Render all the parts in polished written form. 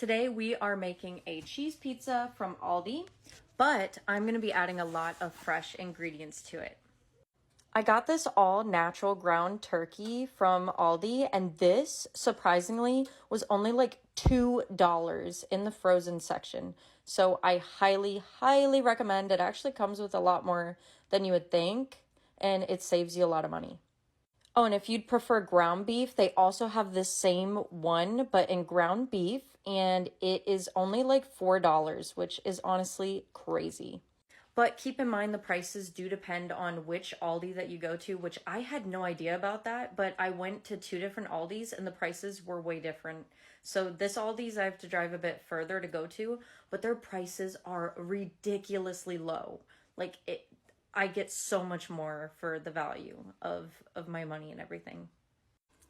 Today we are making a cheese pizza from Aldi, but I'm going to be adding a lot of fresh ingredients to it. I got this all natural ground turkey from Aldi, and this surprisingly was only like $2 in the frozen section. So I highly recommend it. Actually comes with a lot more than you would think, and it saves you a lot of money. Oh, and if you'd prefer ground beef, they also have the same one, but in ground beef, and it is only like $4, which is honestly crazy. But keep in mind the prices do depend on which Aldi that you go to, which I had no idea about that, but I went to 2 different Aldis and the prices were way different. So this Aldi's I have to drive a bit further to go to, but their prices are ridiculously low. I get so much more for the value of my money and everything.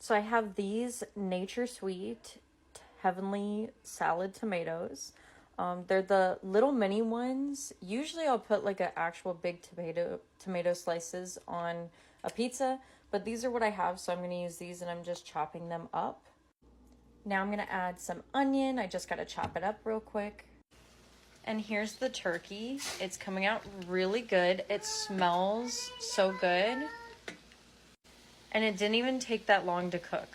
So I have these Nature Sweet Heavenly Salad tomatoes. They're the little mini ones. Usually I'll put like an actual big tomato slices on a pizza, but these are what I have, so I'm going to use these and I'm just chopping them up. Now I'm going to add some onion. I just got to chop it up real quick. And here's the turkey. It's coming out really good. It smells so good. And it didn't even take that long to cook.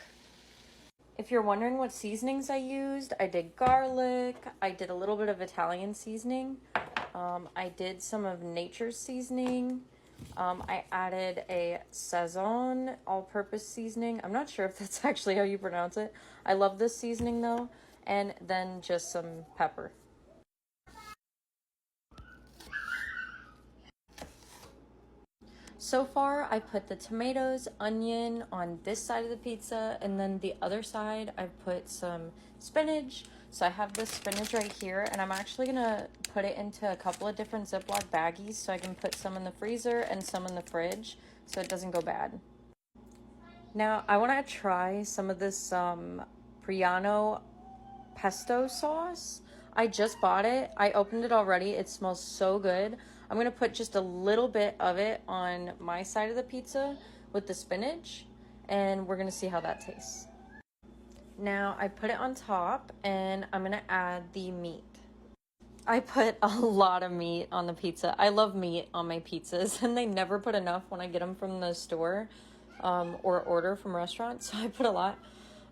If you're wondering what seasonings I used, I did garlic. I did a little bit of Italian seasoning. I did some of Nature's seasoning. I added a Sazon all-purpose seasoning. I'm not sure if that's actually how you pronounce it. I love this seasoning though. And then just some pepper. So far, I put the tomatoes, onion on this side of the pizza, and then the other side, I've put some spinach. So I have this spinach right here, and I'm actually going to put it into a couple of different Ziploc baggies so I can put some in the freezer and some in the fridge so it doesn't go bad. Now, I want to try some of this Priano pesto sauce. I just bought it. I opened it already. It smells so good. I'm going to put just a little bit of it on my side of the pizza with the spinach, and we're going to see how that tastes. Now, I put it on top, and I'm going to add the meat. I put a lot of meat on the pizza. I love meat on my pizzas, and they never put enough when I get them from the store or order from restaurants, so I put a lot.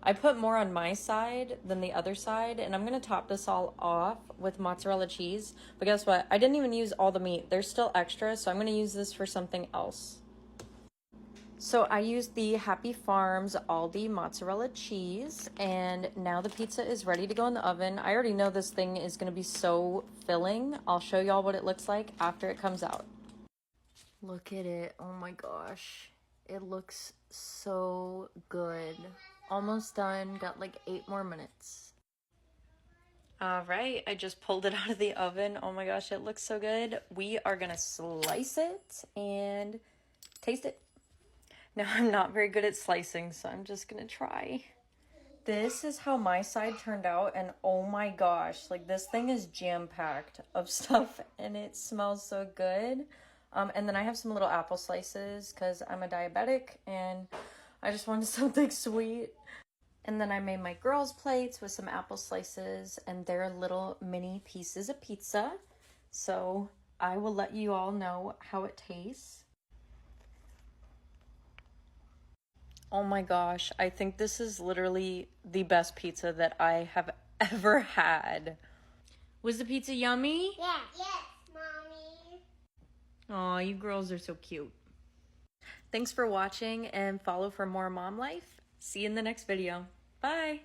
I put more on my side than the other side, and I'm going to top this all off with mozzarella cheese. But guess what? I didn't even use all the meat. There's still extra, so I'm going to use this for something else. So I used the Happy Farms Aldi mozzarella cheese, and now the pizza is ready to go in the oven. I already know this thing is going to be so filling. I'll show y'all what it looks like after it comes out. Look at it. Oh my gosh. It looks so good. Almost done. Got like 8 more minutes. All right, I just pulled it out of the oven. Oh my gosh, it looks so good. We are gonna slice it and taste it. Now, I'm not very good at slicing, so I'm just gonna try. This is how my side turned out, and oh my gosh, like this thing is jam-packed of stuff and it smells so good. And then I have some little apple slices because I'm a diabetic and I just wanted something sweet. And then I made my girls' plates with some apple slices, and they're little mini pieces of pizza. So I will let you all know how it tastes. Oh my gosh, I think this is literally the best pizza that I have ever had. Was the pizza yummy? Yeah. Yes, Mommy. Aw, you girls are so cute. Thanks for watching, and follow for more mom life. See you in the next video. Bye.